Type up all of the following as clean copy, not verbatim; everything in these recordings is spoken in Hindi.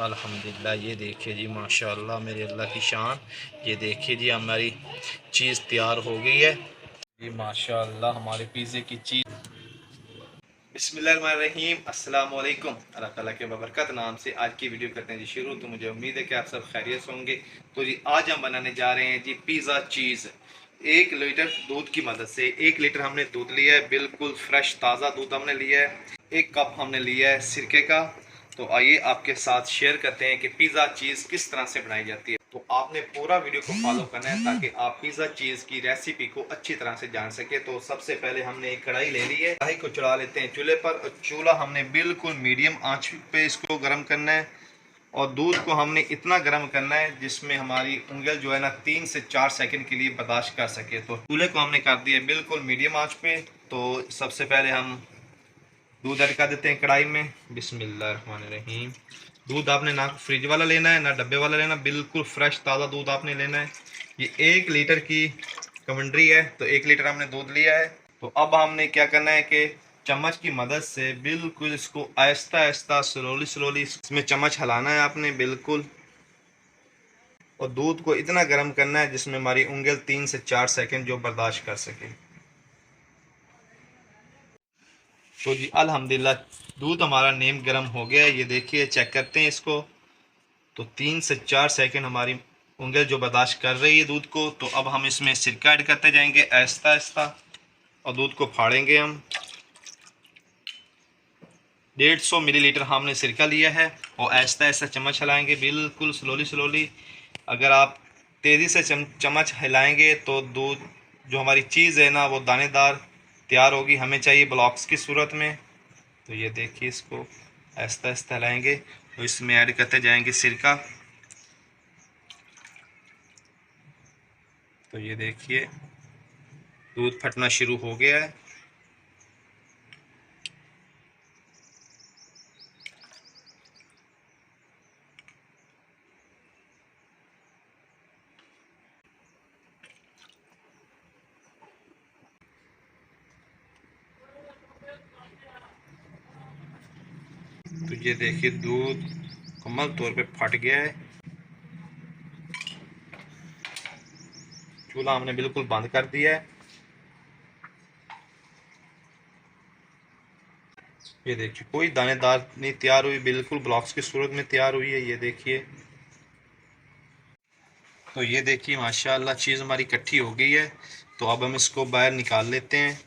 अल्हम्दुलिल्लाह। ये देखिए जी, माशाअल्लाह मेरे अल्लाह की शान। ये देखिए जी, हमारी चीज़ तैयार हो गई है जी, माशाअल्लाह हमारे पिज़्ज़े की चीज़। बिस्मिल्लाहिर्रहमानिर्रहीम, अस्सलाम वालेकुम। अल्लाह ताला के बबरकत नाम से आज की वीडियो करते हैं जी शुरू। तो मुझे उम्मीद है कि आप सब खैरियत से होंगे। तो जी आज हम बनाने जा रहे हैं जी पिज़्ज़ा चीज़। 1 लीटर दूध की मदद से। 1 लीटर हमने दूध लिया है, बिल्कुल फ्रेश ताज़ा दूध हमने लिया है। 1 कप हमने लिया है सिरके का। तो आइए आपके साथ शेयर करते हैं कि पिज़्ज़ा चीज़ किस तरह से बनाई जाती है। तो आपने पूरा वीडियो को फॉलो करना है ताकि आप पिज़्ज़ा चीज़ की रेसिपी को अच्छी तरह से जान सके। तो सबसे पहले हमने एक कढ़ाई ले ली है। कढ़ाई को चढ़ा लेते हैं चूल्हे पर। चूल्हा हमने बिल्कुल मीडियम आंच पे इसको गर्म करना है और दूध को हमने इतना गर्म करना है जिसमें हमारी उंगल जो है ना 3 से 4 सेकंड के लिए बर्दाश्त कर सके। तो चूल्हे को हमने कर दिया बिल्कुल मीडियम आंच पे। तो सबसे पहले हम दूध ऐड कर देते हैं कढ़ाई में। बिस्मिल्लाहिर्रहमानिर्रहीम। दूध आपने ना फ्रिज वाला लेना है ना डब्बे वाला लेना, बिल्कुल फ्रेश ताज़ा दूध आपने लेना है। ये 1 लीटर की कमंड्री है, तो 1 लीटर हमने दूध लिया है। तो अब हमने क्या करना है कि चम्मच की मदद से बिल्कुल इसको आहिस्ता आहिस्ता स्लोली स्लोली इसमें चम्मच हिलाना है आपने बिल्कुल। और दूध को इतना गर्म करना है जिसमें हमारी उंगल 3 से 4 सेकंड जो बर्दाश्त कर सके। तो जी अल्हम्दुलिल्लाह दूध हमारा नीम गर्म हो गया है। ये देखिए, चेक करते हैं इसको। तो 3 से 4 सेकंड हमारी उंगल जो बर्दाश्त कर रही है दूध को। तो अब हम इसमें सिरका ऐड करते जाएंगे आहिस्ता आहिस्ता और दूध को फाड़ेंगे हम। 150 मिलीलीटर हमने सिरका लिया है और आहिस्ता आहिस्ता चम्मच हिलाएंगे बिल्कुल स्लोली स्लोली। अगर आप तेज़ी से चम्मच हिलाएंगे तो दूध जो हमारी चीज़ है ना वो दानेदार तैयार होगी। हमें चाहिए ब्लॉक्स की सूरत में। तो ये देखिए, इसको आहिस्ता आहिस्ता हिलाएंगे तो इसमें ऐड करते जाएंगे सिरका। तो ये देखिए, दूध फटना शुरू हो गया है। तो ये देखिए, दूध मुकम्मल तौर पे फट गया है। चूल्हा हमने बिल्कुल बंद कर दिया है। ये देखिए, कोई दानेदार नहीं तैयार हुई, बिल्कुल ब्लॉक्स की सूरत में तैयार हुई है। ये देखिए, तो ये देखिए माशाल्लाह चीज़ हमारी इकट्ठी हो गई है। तो अब हम इसको बाहर निकाल लेते हैं।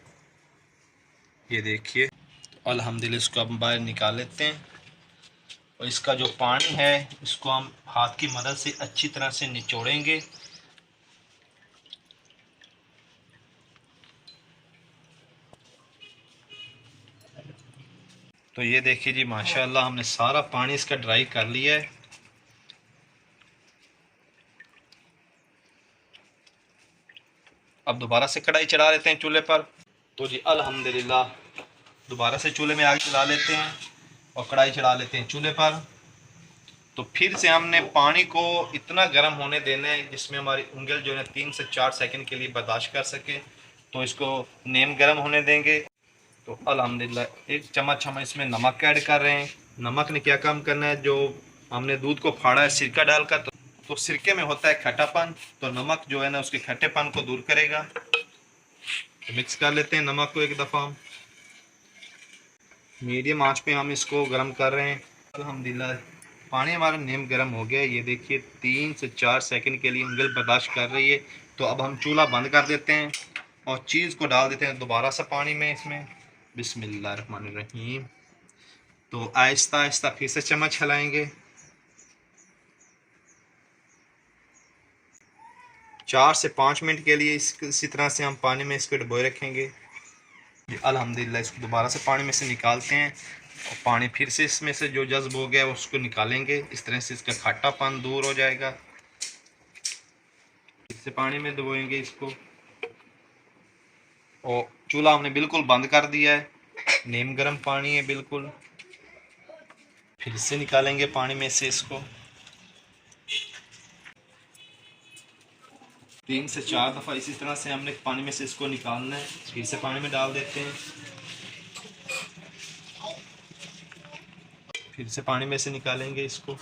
ये देखिए, अल्हम्दुलिल्लाह इसको अब बाहर निकाल लेते हैं। और इसका जो पानी है इसको हम हाथ की मदद से अच्छी तरह से निचोड़ेंगे। तो ये देखिए जी, माशाल्लाह हमने सारा पानी इसका ड्राई कर लिया है। अब दोबारा से कढ़ाई चढ़ा लेते हैं चूल्हे पर। तो जी अल्हम्दुलिल्लाह दोबारा से चूल्हे में आग जला लेते हैं और कढ़ाई चढ़ा लेते हैं चूल्हे पर। तो फिर से हमने पानी को इतना गर्म होने देना है जिसमें हमारी उंगल जो है 3 से 4 सेकंड के लिए बर्दाश्त कर सके। तो इसको नेम गर्म होने देंगे। तो अल्हम्दुलिल्लाह 1 चम्मच हम इसमें नमक ऐड कर रहे हैं। नमक ने क्या काम करना है, जो हमने दूध को फाड़ा है सिरका डालकर, तो सिरके में होता है खट्टापन। तो नमक जो है ना उसके खट्टेपन को दूर करेगा। तो मिक्स कर लेते हैं नमक को एक दफ़ा। मीडियम आंच पे हम इसको गर्म कर रहे हैं। अल्हम्दुलिल्लाह पानी हमारा नीम गर्म हो गया है। ये देखिए, 3 से 4 सेकंड के लिए उंगल बर्दाश्त कर रही है। तो अब हम चूल्हा बंद कर देते हैं और चीज़ को डाल देते हैं दोबारा से पानी में इसमें। बिस्मिल्लाहिर्रहमानिर्रहीम। तो आहिस्ता आहिस्ता फिर से चम्मच हिलाएंगे। 4 से 5 मिनट के लिए इसी तरह से हम पानी में इसको डुबोए रखेंगे। अल्हम्दुलिल्लाह इसको दोबारा से पानी में से निकालते हैं और पानी फिर से इसमें से जो जज्ब हो गया है उसको निकालेंगे। इस तरह से इसका खट्टापन दूर हो जाएगा। फिर से पानी में डुबोएंगे इसको और चूल्हा हमने बिल्कुल बंद कर दिया है। नीम गर्म पानी है बिल्कुल। फिर से निकालेंगे पानी में से इसको। 3 से 4 दफ़ा इसी तरह से हमने पानी में से इसको निकालना है। फिर से पानी में डाल देते हैं। फिर से पानी में से निकालेंगे इसको।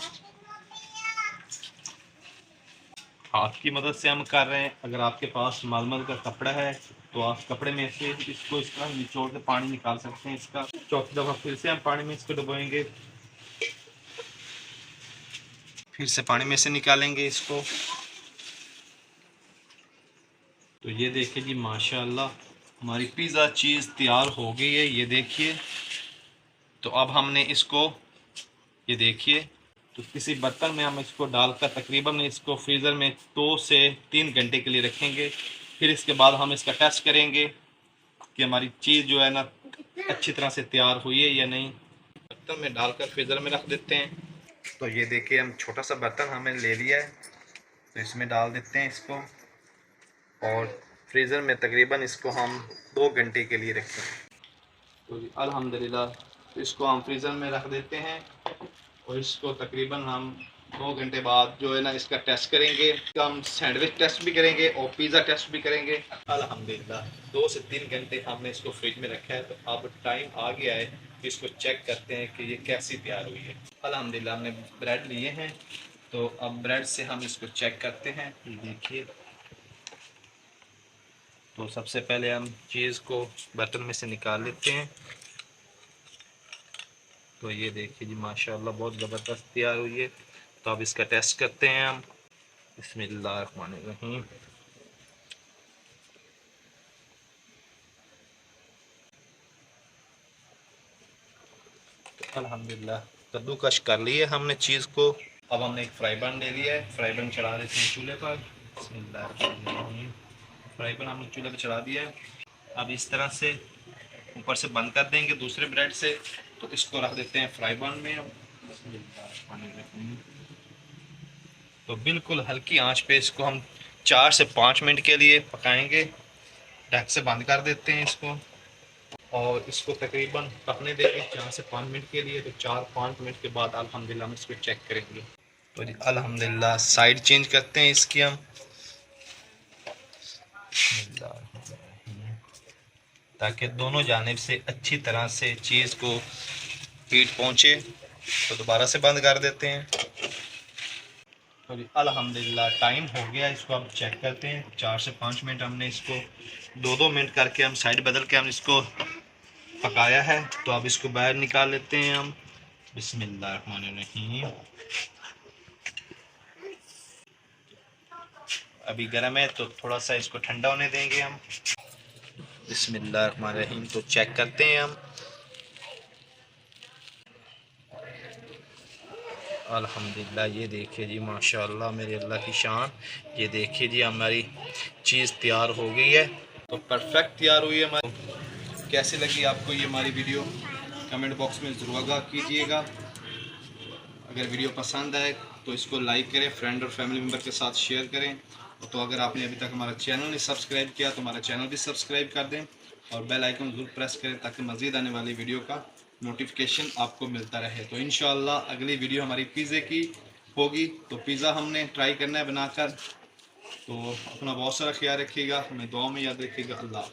हाथ की मदद से हम कर रहे हैं। अगर आपके पास मलमल का कपड़ा है तो आप कपड़े में से इसको इस तरह निचोड़ के पानी निकाल सकते हैं इसका। चौथी दफ़ा फिर से हम पानी में इसको डुबोएंगे, फिर से पानी में से निकालेंगे इसको। तो ये देखिए जी माशाल्लाह हमारी पिज़्ज़ा चीज़ तैयार हो गई है, ये देखिए। तो अब हमने इसको, ये देखिए, तो किसी बर्तन में हम इसको डालकर तकरीबन इसको फ्रीज़र में 2 से 3 घंटे के लिए रखेंगे। फिर इसके बाद हम इसका टेस्ट करेंगे कि हमारी चीज़ जो है ना अच्छी तरह से तैयार हुई है या नहीं। बर्तन में डालकर फ्रीज़र में रख देते हैं। तो ये देखिए हम छोटा सा बर्तन हमने ले लिया है, तो इसमें डाल देते हैं इसको और फ्रीज़र में तकरीबन इसको हम 2 घंटे के लिए रखते हैं। तो अल्हम्दुलिल्लाह इसको हम फ्रीज़र में रख देते हैं और इसको तकरीबन हम 2 घंटे बाद जो है ना इसका टेस्ट करेंगे। हम सैंडविच टेस्ट भी करेंगे और पिज़्ज़ा टेस्ट भी करेंगे। अल्हम्दुलिल्लाह 2 से 3 घंटे हमने इसको फ्रिज में रखा है। तो अब टाइम आ गया है कि इसको चेक करते हैं कि ये कैसी तैयार हुई है। अल्हम्दुलिल्लाह हमने ब्रेड लिए हैं, तो अब ब्रेड से हम इसको चेक करते हैं। देखिए, तो सबसे पहले हम चीज़ को बर्तन में से निकाल लेते हैं। तो ये देखिए जी माशाल्लाह बहुत ज़बरदस्त तैयार हुई है। तो अब इसका टेस्ट करते हैं हम। बिस्मिल्लाहिर्रहमानिर्रहीम। तो अल्हम्दुलिल्लाह कद्दूकश कर लिए हमने चीज़ को। अब हमने एक फ्राई पैन ले लिया है, फ्राई पैन चढ़ा देते हैं चूल्हे पर। बिस्मिल्लाहिर्रहमानिर्रहीम। फ्राई पैन हमने चूल्हे पर चढ़ा दिया है। अब इस तरह से ऊपर से बंद कर देंगे दूसरे ब्रेड से। तो इसको रख देते हैं फ्राई पैन में। तो बिल्कुल हल्की आंच पे इसको हम 4 से 5 मिनट के लिए पकाएंगे। ढक से बंद कर देते हैं इसको और इसको तकरीबन पकने देंगे 4 से 5 मिनट के लिए। तो 4-5 मिनट के बाद अल्हम्दुलिल्लाह हम इसको चेक करेंगे। तो जी अल्हम्दुलिल्लाह साइड चेंज करते हैं इसकी हम, ताकि दोनों जानिब से अच्छी तरह से चीज़ को हीट पहुँचे। तो दोबारा से बंद कर देते हैं। तो जी अल्हम्दुलिल्लाह टाइम हो गया, इसको हम चेक करते हैं। 4 से 5 मिनट हमने इसको 2-2 मिनट करके हम साइड बदल के हम इसको पकाया है। तो अब इसको बाहर निकाल लेते हैं हम। बिस्मिल्लाहिर्रहमानिर्रहीम। अभी गर्म है तो थोड़ा सा इसको ठंडा होने देंगे हम। बिस्मिल्लाहिर्रहमानिर्रहीम। तो चेक करते हैं हम। अल्हम्दुलिल्लाह ये देखिए जी माशाल्लाह मेरे अल्लाह की शान। ये देखिए जी हमारी चीज़ तैयार हो गई है। तो परफेक्ट तैयार हुई है हमारी। कैसी लगी आपको ये हमारी वीडियो, कमेंट बॉक्स में ज़रूर आगाह कीजिएगा। अगर वीडियो पसंद आए तो इसको लाइक करें, फ्रेंड और फैमिली मेम्बर के साथ शेयर करें। तो अगर आपने अभी तक हमारा चैनल नहीं सब्सक्राइब किया तो हमारा चैनल भी सब्सक्राइब कर दें और बेल आइकन ज़रूर प्रेस करें ताकि मज़ीद आने वाली वीडियो का नोटिफिकेशन आपको मिलता रहे। तो इंशाअल्लाह अगली वीडियो हमारी पिज़्ज़े की होगी। तो पिज़्ज़ा हमने ट्राई करना है बनाकर। तो अपना बहुत सारा ख्याल रखिएगा, हमें दुआ में याद रखिएगा। अल्लाह।